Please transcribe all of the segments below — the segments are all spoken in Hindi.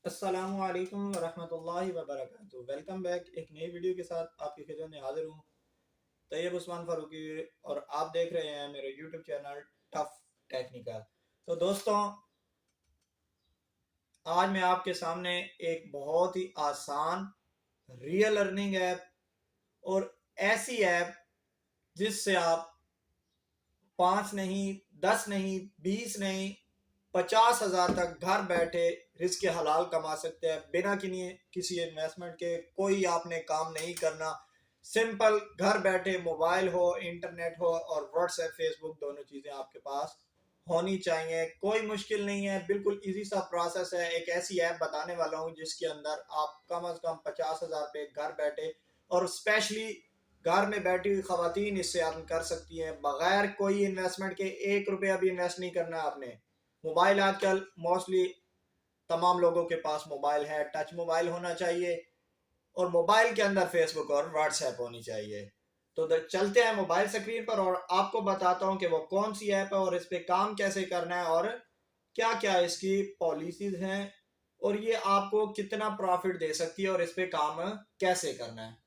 अस्सलामु अलैकुम वरहमतुल्लाहि वबरकातुहू। Welcome back. एक नई वीडियो के साथ आपकी खिदमत में हाजिर हूँ, तैयब उस्मान फारूकी, और आप देख रहे हैं मेरे यूट्यूब चैनल टफ टेक्निकल। तो दोस्तों, आज मैं आपके सामने एक बहुत ही आसान रियल अर्निंग ऐप और ऐसी ऐप जिससे आप 5 नहीं, 10 नहीं, 20 नहीं, 50,000 तक घर बैठे रिस्क हलाल कमा सकते हैं बिना किसी इन्वेस्टमेंट के। कोई आपने काम नहीं करना। सिंपल घर बैठे मोबाइल हो, इंटरनेट हो और व्हाट्सएप फेसबुक दोनों चीज़ें आपके पास होनी चाहिए। कोई मुश्किल नहीं है, बिल्कुल इजी सा प्रोसेस है। एक ऐसी ऐप बताने वाला हूँ जिसके अंदर आप कम अज़ कम 50,000 रुपये घर बैठे और स्पेशली घर में बैठी हुई खवातीन इससे अर्न कर सकती हैं बगैर कोई इन्वेस्टमेंट के। 1 रुपया भी इन्वेस्ट नहीं करना है आपने। मोबाइल आजकल मोस्टली तमाम लोगों के पास मोबाइल है, टच मोबाइल होना चाहिए और मोबाइल के अंदर फेसबुक और व्हाट्सएप होनी चाहिए। तो चलते हैं मोबाइल स्क्रीन पर और आपको बताता हूं कि वो कौन सी ऐप है और इस पे काम कैसे करना है और क्या क्या इसकी पॉलिसीज हैं और ये आपको कितना प्रॉफिट दे सकती है और इस पे काम कैसे करना है।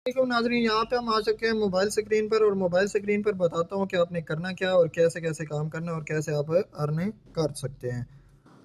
देखो नाजरीन, यहाँ पे हम आ चुके हैं मोबाइल स्क्रीन पर और मोबाइल स्क्रीन पर बताता हूँ कि आपने करना क्या है और कैसे कैसे काम करना है और कैसे आप अर्निंग कर सकते हैं।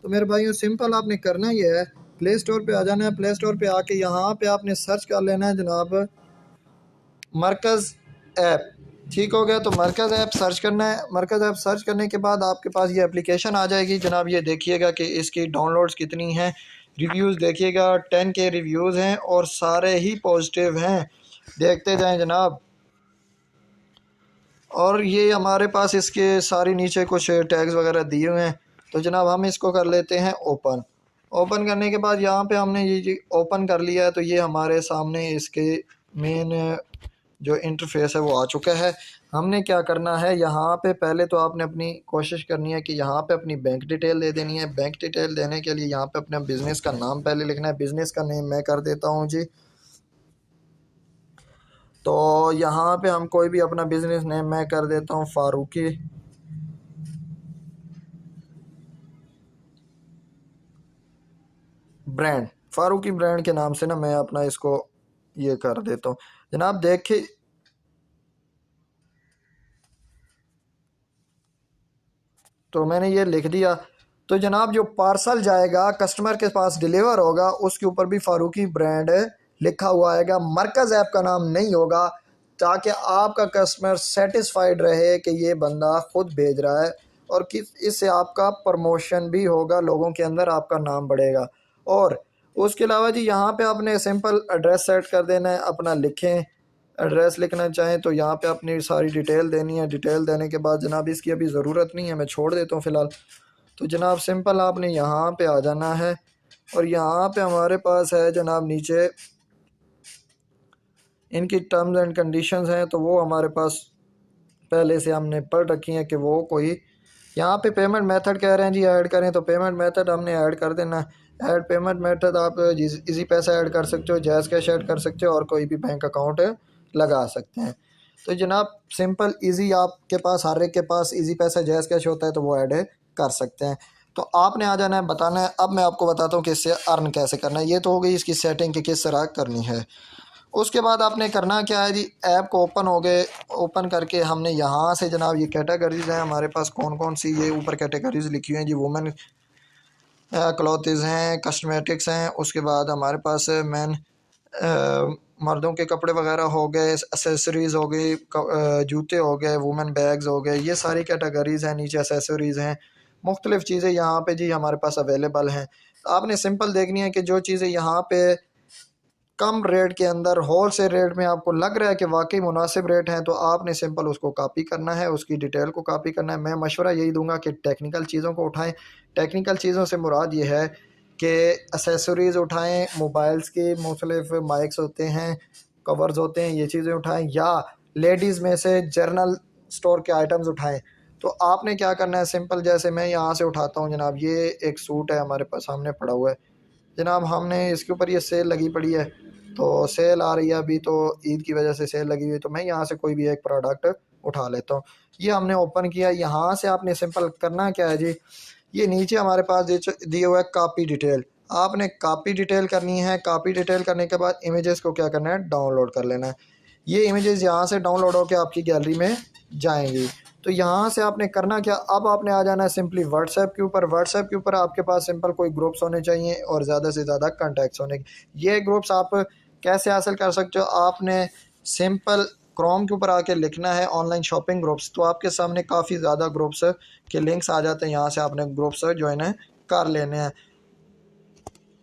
तो मेरे भाइयों, सिंपल आपने करना ये है, प्ले स्टोर पे आ जाना है। प्ले स्टोर पे आके यहाँ पे आपने सर्च कर लेना है जनाब मरकज़ ऐप। ठीक हो गया, तो मरकज़ ऐप सर्च करना है। मरकज़ ऐप सर्च करने के बाद आपके पास ये एप्लीकेशन आ जाएगी जनाब। ये देखिएगा कि इसकी डाउनलोड्स कितनी हैं। रिव्यूज़ देखिएगा, 10K रिव्यूज़ हैं और सारे ही पॉजिटिव हैं। देखते जाएं जनाब। और ये हमारे पास इसके सारी नीचे कुछ टैग्स वगैरह दिए हुए हैं। तो जनाब हम इसको कर लेते हैं ओपन। ओपन करने के बाद यहाँ पे हमने ये ओपन कर लिया है, तो ये हमारे सामने इसके मेन जो इंटरफेस है वो आ चुका है। हमने क्या करना है, यहाँ पे पहले तो आपने अपनी कोशिश करनी है कि यहाँ पे अपनी बैंक डिटेल दे देनी है। बैंक डिटेल देने के लिए यहाँ पे अपने बिज़नेस का नाम पहले लिखना है। बिज़नेस का नेम मैं कर देता हूँ जी। तो यहाँ पे हम कोई भी अपना बिज़नेस नेम मैं कर देता हूँ फारूकी ब्रांड। फारूकी ब्रांड के नाम से ना मैं अपना इसको ये कर देता हूँ जनाब। देखिए, तो मैंने ये लिख दिया। तो जनाब जो पार्सल जाएगा कस्टमर के पास डिलीवर होगा, उसके ऊपर भी फारूकी ब्रांड लिखा हुआ आएगा, मरकज़ ऐप का नाम नहीं होगा, ताकि आपका कस्टमर सेटिस्फाइड रहे कि ये बंदा खुद भेज रहा है और किस इससे आपका प्रमोशन भी होगा, लोगों के अंदर आपका नाम बढ़ेगा। और उसके अलावा जी यहाँ पे आपने सिंपल एड्रेस सेट कर देना है अपना। लिखें, एड्रेस लिखना चाहें तो यहाँ पे अपनी सारी डिटेल देनी है। डिटेल देने के बाद जनाब इसकी अभी ज़रूरत नहीं है, मैं छोड़ देता हूँ फ़िलहाल। तो जनाब सिंपल आपने यहाँ पे आ जाना है और यहाँ पे हमारे पास है जनाब नीचे इनकी टर्म्स एंड कंडीशंस हैं, तो वो हमारे पास पहले से हमने पढ़ रखी हैं कि वो कोई यहाँ पे पेमेंट मेथड कह रहे हैं जी ऐड करें, तो पेमेंट मेथड हमने ऐड कर देना है। ऐड पेमेंट मेथड आप इजी पैसा ऐड कर सकते हो, जैज़ कैश ऐड कर सकते हो और कोई भी बैंक अकाउंट लगा सकते हैं। तो जनाब सिंपल इजी, आपके पास हर एक के पास इजी पैसा जैज़ कैश होता है तो वो ऐड कर सकते हैं। तो आपने आ जाना है, बताना है। अब मैं आपको बताता हूँ कि इससे अर्न कैसे करना है। ये तो हो गई इसकी सेटिंग कि किस तरह करनी है। उसके बाद आपने करना क्या है जी, ऐप को ओपन हो गए। ओपन करके हमने यहाँ से जनाब ये कैटेगरीज हैं हमारे पास कौन कौन सी, ये ऊपर कैटेगरीज लिखी हुई हैं जी। वुमेन क्लॉथ्स हैं, कस्मेटिक्स हैं, उसके बाद हमारे पास मैन मर्दों के कपड़े वगैरह हो गए, एसेसरीज़ हो गई, जूते हो गए, वुमेन बैग्स हो गए, ये सारी कैटेगरीज़ हैं। नीचे एसेसरीज़ हैं, मुख्तलिफ़ चीज़ें यहाँ पे जी हमारे पास अवेलेबल हैं। तो आपने सिंपल देखनी है कि जो चीज़ें यहाँ पे कम रेट के अंदर होल सेल रेट में आपको लग रहा है कि वाकई मुनासिब रेट हैं, तो आपने सिंपल उसको कॉपी करना है, उसकी डिटेल को कॉपी करना है। मैं मशवरा यही दूंगा कि टेक्निकल चीज़ों को उठाएं। टेक्निकल चीज़ों से मुराद ये है कि एसेसरीज़ उठाएं, मोबाइल्स के मुख्तलिफ माइक्स होते हैं, कवर्स होते हैं, ये चीज़ें उठाएं, या लेडीज़ में से जर्नल स्टोर के आइटम्स उठाएं। तो आपने क्या करना है, सिंपल जैसे मैं यहाँ से उठाता हूँ जनाब, ये एक सूट है हमारे पास सामने पड़ा हुआ है जनाब। हमने इसके ऊपर ये सेल लगी पड़ी है, तो सेल आ रही है अभी, तो ईद की वजह से सेल लगी हुई है, तो मैं यहाँ से कोई भी एक प्रोडक्ट उठा लेता हूँ। ये हमने ओपन किया। यहाँ से आपने सिंपल करना क्या है जी, ये नीचे हमारे पास दिए हुआ है कॉपी डिटेल। आपने कॉपी डिटेल करनी है। कॉपी डिटेल करने के बाद इमेजेस को क्या करना है, डाउनलोड कर लेना है। ये इमेजेस यहाँ से डाउनलोड होकर आपकी गैलरी में जाएंगी। तो यहाँ से आपने करना क्या, अब आपने आ जाना है सिंपली व्हाट्सएप के ऊपर। व्हाट्सएप के ऊपर आपके पास सिंपल कोई ग्रुप्स होने चाहिए और ज़्यादा से ज़्यादा कॉन्टैक्ट्स होने। ये ग्रुप्स आप कैसे हासिल कर सकते हो, आपने सिंपल क्रोम के ऊपर आके लिखना है ऑनलाइन शॉपिंग ग्रुप्स, तो आपके सामने काफ़ी ज़्यादा ग्रुप्स के लिंक्स आ जाते हैं। यहाँ से आपने ग्रुप्स ज्वाइन कर लेने हैं।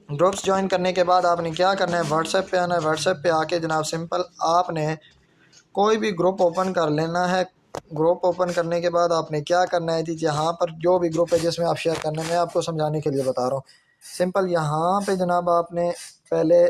ग्रुप्स ज्वाइन करने के बाद आपने क्या करना है, व्हाट्सएप पे आना है। व्हाट्सएप पे आके जनाब सिंपल आपने कोई भी ग्रुप ओपन कर लेना है। ग्रुप ओपन करने के बाद आपने क्या करना है जी, यहाँ पर जो भी ग्रुप है जिसमें आप शेयर करना है, मैं आपको समझाने के लिए बता रहा हूँ। सिंपल यहाँ पे जनाब आपने पहले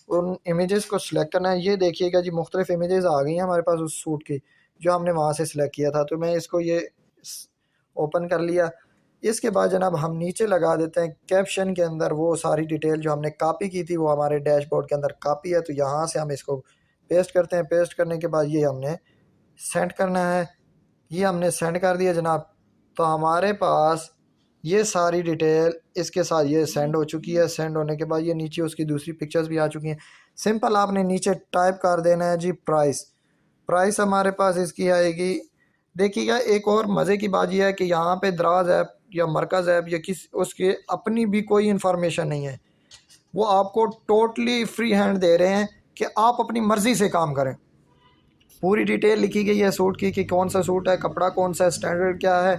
उन इमेजेस को सिलेक्ट करना है। ये देखिएगा जी, मुख्तलिफ इमेजेस आ गई हैं हमारे पास उस सूट की जो हमने वहाँ से सिलेक्ट किया था। तो मैं इसको ये ओपन कर लिया। इसके बाद जनाब हम नीचे लगा देते हैं कैप्शन के अंदर वो सारी डिटेल जो हमने कॉपी की थी, वो हमारे डैशबोर्ड के अंदर कॉपी है। तो यहाँ से हम इसको पेस्ट करते हैं। पेस्ट करने के बाद ये हमने सेंड करना है। ये हमने सेंड कर दिया जनाब। तो हमारे पास ये सारी डिटेल इसके साथ ये सेंड हो चुकी है। सेंड होने के बाद ये नीचे उसकी दूसरी पिक्चर्स भी आ चुकी हैं। सिंपल आपने नीचे टाइप कर देना है जी प्राइस। प्राइस हमारे पास इसकी आएगी। देखिएगा एक और मज़े की बात यह है कि यहाँ पे दराज ऐप या मरकज़ ऐप या किस उसके अपनी भी कोई इन्फॉर्मेशन नहीं है। वो आपको टोटली फ्री हैंड दे रहे हैं कि आप अपनी मर्ज़ी से काम करें। पूरी डिटेल लिखी गई है सूट की कि कौन सा सूट है, कपड़ा कौन सा है, स्टैंडर्ड क्या है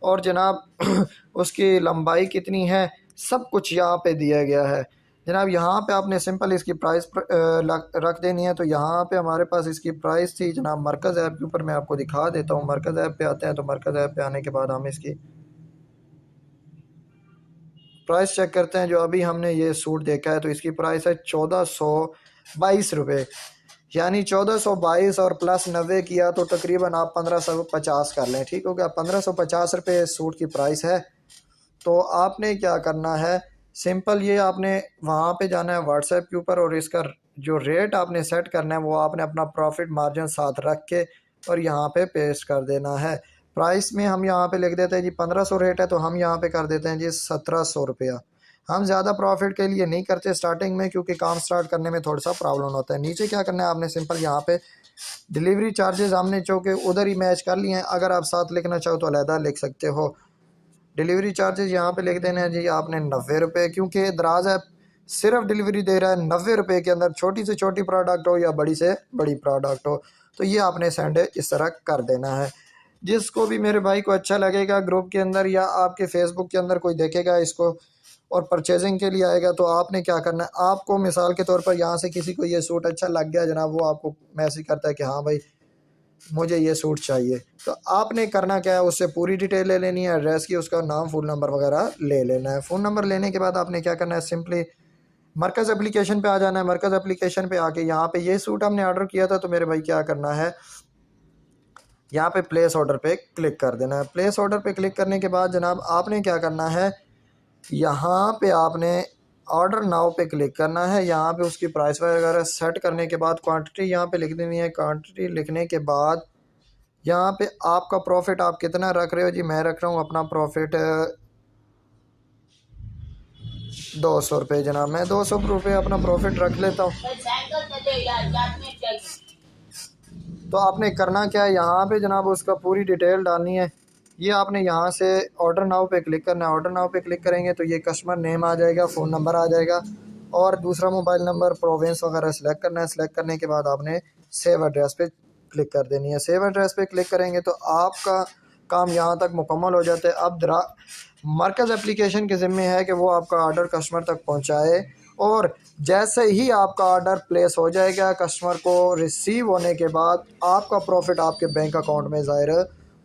और जनाब उसकी लंबाई कितनी है, सब कुछ यहाँ पे दिया गया है जनाब। यहाँ पे आपने सिंपल इसकी प्राइस रख देनी है। तो यहाँ पे हमारे पास इसकी प्राइस थी जनाब मरकज़ ऐप के ऊपर। मैं आपको दिखा देता हूँ। मरकज़ ऐप पे आते हैं। तो मरकज़ ऐप पे आने के बाद हम इसकी प्राइस चेक करते हैं। जो अभी हमने ये सूट देखा है तो इसकी प्राइस है 1422 रुपये, यानी 1422 और प्लस 90 किया तो तकरीबन आप 1550 कर लें। ठीक हो गया, 1550 रुपये सूट की प्राइस है। तो आपने क्या करना है, सिंपल ये आपने वहाँ पे जाना है व्हाट्सएप के ऊपर और इसका जो रेट आपने सेट करना है वो आपने अपना प्रॉफिट मार्जिन साथ रख के और यहाँ पे पेस्ट कर देना है। प्राइस में हम यहाँ पे लिख देते हैं जी 1500 रेट है, तो हम यहाँ पे कर देते हैं जी 1700 रुपया। हम ज़्यादा प्रॉफिट के लिए नहीं करते स्टार्टिंग में, क्योंकि काम स्टार्ट करने में थोड़ा सा प्रॉब्लम होता है। नीचे क्या करना है आपने, सिंपल यहाँ पे डिलीवरी चार्जेस हमने चूँकि उधर ही मैच कर लिए हैं। अगर आप साथ लिखना चाहो तो अलहदा लिख सकते हो। डिलीवरी चार्जेस यहाँ पे लिख देने हैं जी आपने 90 रुपये, क्योंकि दराज ऐप सिर्फ डिलीवरी दे रहा है 90 रुपये के अंदर, छोटी से छोटी प्रोडक्ट हो या बड़ी से बड़ी प्रोडक्ट हो। तो ये आपने सेंड इस तरह कर देना है। जिसको भी मेरे भाई को अच्छा लगेगा ग्रुप के अंदर या आपके फेसबुक के अंदर कोई देखेगा इसको और परचेजिंग के लिए आएगा, तो आपने क्या करना है, आपको मिसाल के तौर पर यहाँ से किसी को ये सूट अच्छा लग गया जनाब, वो आपको मैसेज करता है कि हाँ भाई मुझे ये सूट चाहिए। तो आपने करना क्या है, उससे पूरी डिटेल ले लेनी है, एड्रेस की, उसका नाम, फ़ोन नंबर वगैरह ले लेना है। फ़ोन नंबर लेने के बाद आपने क्या करना है, सिंपली मरकज़ एप्लीकेशन पे आ जाना है। मरकज़ एप्लीकेशन पे आके यहाँ पे ये सूट हमने ऑर्डर किया था, तो मेरे भाई क्या करना है, यहाँ पे प्लेस ऑर्डर पे क्लिक कर देना है। प्लेस ऑर्डर पे क्लिक करने के बाद जनाब आपने क्या करना है, यहाँ पे आपने ऑर्डर नाउ पे क्लिक करना है। यहाँ पे उसकी प्राइस वगैरह सेट करने के बाद क्वांटिटी यहाँ पे लिख देनी है। क्वांटिटी लिखने के बाद यहाँ पे आपका प्रॉफिट आप कितना रख रहे हो जी, मैं रख रहा हूँ अपना प्रॉफिट 200 रुपये जनाब। मैं 200 रुपये अपना प्रॉफिट रख लेता हूँ। तो आपने करना क्या है, यहाँ पे जनाब उसका पूरी डिटेल डालनी है। ये आपने यहाँ से ऑर्डर नाउ पे क्लिक करना है। ऑर्डर नाउ पे क्लिक करेंगे तो ये कस्टमर नेम आ जाएगा, फ़ोन नंबर आ जाएगा और दूसरा मोबाइल नंबर, प्रोविंस वगैरह सेलेक्ट करना है। सेलेक्ट करने के बाद आपने सेव एड्रेस पे क्लिक कर देनी है। सेव एड्रेस पे क्लिक करेंगे तो आपका काम यहाँ तक मुकम्मल हो जाता है। अब मरकज़ एप्लीकेशन के ज़िम्मे है कि वो आपका ऑर्डर कस्टमर तक पहुँचाए, और जैसे ही आपका ऑर्डर प्लेस हो जाएगा, कस्टमर को रिसीव होने के बाद आपका प्रॉफिट आपके बैंक अकाउंट में ज़ाहिर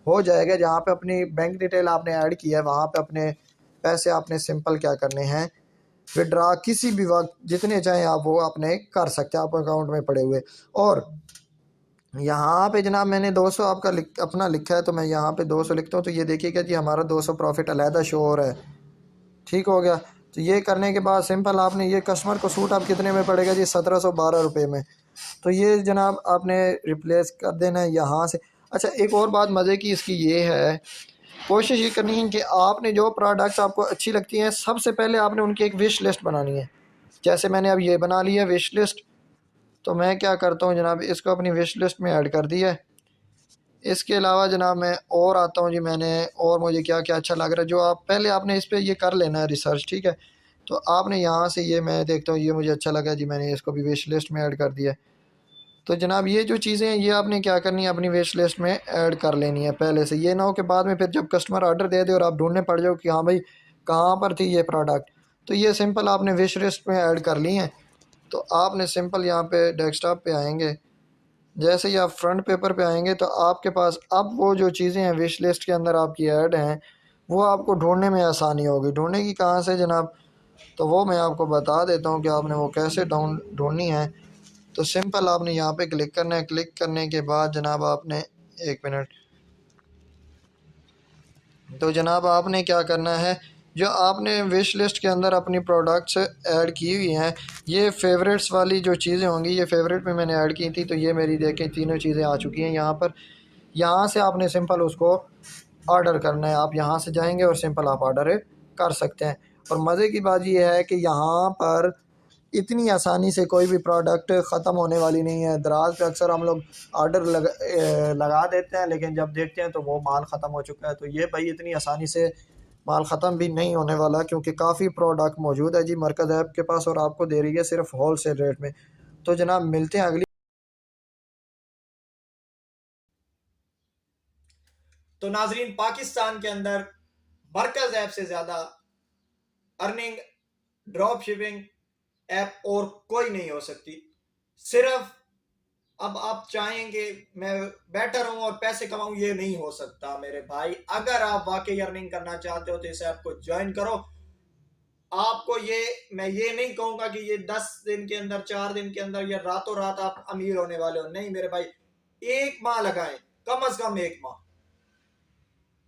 हो जाएगा। जहाँ पे अपनी बैंक डिटेल आपने ऐड की है वहाँ पे अपने पैसे आपने सिंपल क्या करने हैं, विड्रा किसी भी वक्त जितने चाहें आप वो अपने कर सकते हैं, आप अकाउंट में पड़े हुए। और यहाँ पे जनाब मैंने 200 आपका अपना लिखा है, तो मैं यहाँ पे 200 लिखता हूँ। तो ये देखिएगा जी हमारा 200 प्रॉफिट अलहदा शो हो रहा है। ठीक हो गया। तो ये करने के बाद सिंपल आपने ये कस्टमर को सूट आप कितने में पड़ेगा जी, 1712 रुपये में। तो ये जनाब आपने रिप्लेस कर देना है यहाँ से। अच्छा एक और बात मज़े की इसकी ये है कोशिश ये करनी है कि आपने जो प्रोडक्ट्स आपको अच्छी लगती हैं सबसे पहले आपने उनकी एक विश लिस्ट बनानी है। जैसे मैंने अब ये बना ली है विश लिस्ट, तो मैं क्या करता हूँ जनाब, इसको अपनी विश लिस्ट में ऐड कर दिया है। इसके अलावा जनाब मैं और आता हूँ जी, मैंने और मुझे क्या क्या अच्छा लग रहा है, जो आप पहले आपने इस पर ये कर लेना है रिसर्च, ठीक है। तो आपने यहाँ से ये मैं देखता हूँ ये मुझे अच्छा लगा जी, मैंने इसको भी विश लिस्ट में ऐड कर दिया है। तो जनाब ये जो चीज़ें हैं ये आपने क्या करनी है, अपनी विश लिस्ट में ऐड कर लेनी है पहले से। ये ना हो कि बाद में फिर जब कस्टमर ऑर्डर दे दे और आप ढूंढने पड़ जाओ कि हाँ भाई कहाँ पर थी ये प्रोडक्ट। तो ये सिंपल आपने विश लिस्ट में ऐड कर ली हैं। तो आपने सिंपल यहाँ पे डेस्कटॉप पे आएंगे, जैसे ही आप फ्रंट पेपर पे आएंगे तो आपके पास अब वो जो चीज़ें हैं विश लिस्ट के अंदर आपकी ऐड हैं वो आपको ढूंढने में आसानी होगी। ढूंढने की कहाँ से जनाब, तो वो मैं आपको बता देता हूँ कि आपने वो कैसे ढूंढनी है। तो सिंपल आपने यहाँ पे क्लिक करना है। क्लिक करने के बाद जनाब आपने, एक मिनट, तो जनाब आपने क्या करना है, जो आपने विश लिस्ट के अंदर अपनी प्रोडक्ट्स ऐड की हुई हैं, ये फेवरेट्स वाली जो चीज़ें होंगी ये फेवरेट में मैंने ऐड की थी, तो ये मेरी देखें तीनों चीज़ें आ चुकी हैं यहाँ पर। यहाँ से आपने सिंपल उसको ऑर्डर करना है। आप यहाँ से जाएंगे और सिंपल आप ऑर्डर कर सकते हैं। और मज़े की बात ये है कि यहाँ पर इतनी आसानी से कोई भी प्रोडक्ट ख़त्म होने वाली नहीं है। दराज पे अक्सर हम लोग ऑर्डर लगा देते हैं लेकिन जब देखते हैं तो वो माल ख़त्म हो चुका है। तो ये भाई इतनी आसानी से माल ख़त्म भी नहीं होने वाला, क्योंकि काफ़ी प्रोडक्ट मौजूद है जी मरकज़ ऐप के पास और आपको दे रही है सिर्फ होल सेल रेट में। तो जनाब मिलते हैं अगली। तो नाजरीन, पाकिस्तान के अंदर मरकज ऐप से ज़्यादा अर्निंग ड्रॉप शिपिंग ऐप और कोई नहीं हो सकती। सिर्फ अब आप चाहेंगे मैं बेटर हूं और पैसे कमाऊं, ये नहीं हो सकता मेरे भाई। अगर आप वाकई अर्निंग करना चाहते हो तो इस ऐप को ज्वाइन करो। आपको ये, मैं ये नहीं कहूंगा कि ये 10 दिन के अंदर, 4 दिन के अंदर या रातों रात आप अमीर होने वाले हो, नहीं मेरे भाई। एक माह लगाएं, कम से कम एक माह,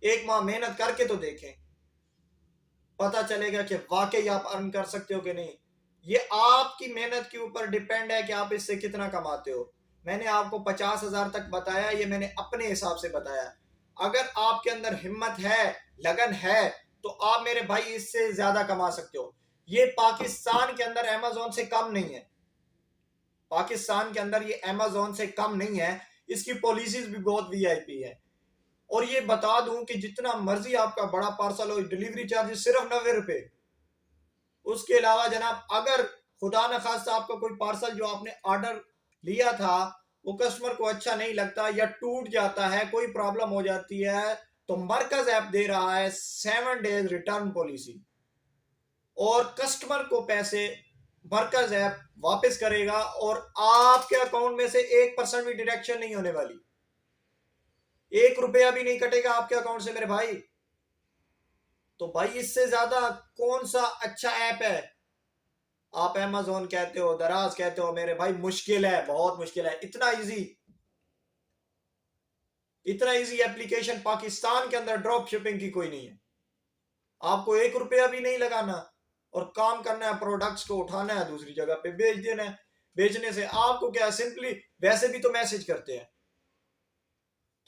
एक माह मेहनत करके तो देखें, पता चलेगा कि वाकई आप अर्न कर सकते हो कि नहीं। ये आपकी मेहनत के ऊपर डिपेंड है कि आप इससे कितना कमाते हो। मैंने आपको 50,000 तक बताया, ये मैंने अपने हिसाब से बताया। अगर आपके अंदर हिम्मत है, लगन है, तो आप मेरे भाई इससे ज्यादा कमा सकते हो। ये पाकिस्तान के अंदर अमेजोन से कम नहीं है। पाकिस्तान के अंदर ये अमेजोन से कम नहीं है। इसकी पॉलिसीज भी बहुत वीआईपी है। और ये बता दूं कि जितना मर्जी आपका बड़ा पार्सल हो, डिलीवरी चार्जेस सिर्फ 90 रुपए। उसके अलावा जनाब, अगर खुदा न खास्ता आपका कोई पार्सल जो आपने ऑर्डर लिया था वो कस्टमर को अच्छा नहीं लगता या टूट जाता है, कोई प्रॉब्लम हो जाती है, तो मरकज ऐप दे रहा है 7 डेज रिटर्न पॉलिसी। और कस्टमर को पैसे मरकज ऐप वापस करेगा और आपके अकाउंट में से 1% भी डिडक्शन नहीं होने वाली। 1 रुपया भी नहीं कटेगा आपके अकाउंट से मेरे भाई। तो भाई इससे ज्यादा कौन सा अच्छा ऐप है। आप अमेजोन कहते हो, दराज कहते हो, मेरे भाई मुश्किल है, बहुत मुश्किल है। इतना इजी एप्लीकेशन पाकिस्तान के अंदर ड्रॉप शिपिंग की कोई नहीं है। आपको 1 रुपया भी नहीं लगाना और काम करना है, प्रोडक्ट्स को उठाना है, दूसरी जगह पे बेच देना है। बेचने से आपको क्या, सिंपली वैसे भी तो मैसेज करते हैं।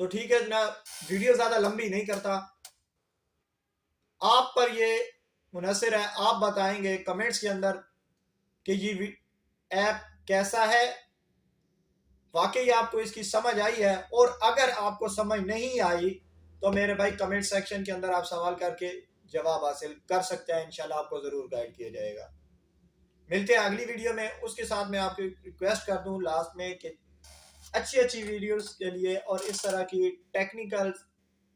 तो ठीक है ना, वीडियो ज्यादा लंबी नहीं करता, आप पर ये मुनहसर है, आप बताएंगे कमेंट्स के अंदर कि ये ऐप कैसा है, वाकई आपको इसकी समझ आई है। और अगर आपको समझ नहीं आई तो मेरे भाई कमेंट सेक्शन के अंदर आप सवाल करके जवाब हासिल कर सकते हैं। इंशाल्लाह आपको जरूर गाइड किया जाएगा। मिलते हैं अगली वीडियो में। उसके साथ मैं आपको रिक्वेस्ट कर दूं लास्ट में कि अच्छी अच्छी वीडियोस के लिए और इस तरह की टेक्निकल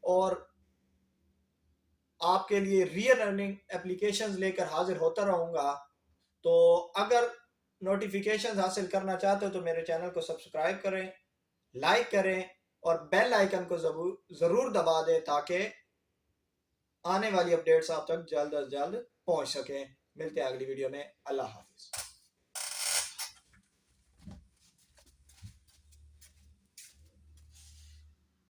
और आपके लिए रियल अर्निंग एप्लीकेशंस लेकर हाजिर होता रहूंगा। तो अगर नोटिफिकेशंस हासिल करना चाहते हो तो मेरे चैनल को सब्सक्राइब करें, लाइक करें और बेल आइकन को जरूर दबा दें ताकि आने वाली अपडेट्स आप तक जल्द अज जल्द पहुंच सकें। मिलते हैं अगली वीडियो में। अल्लाह हाफिज।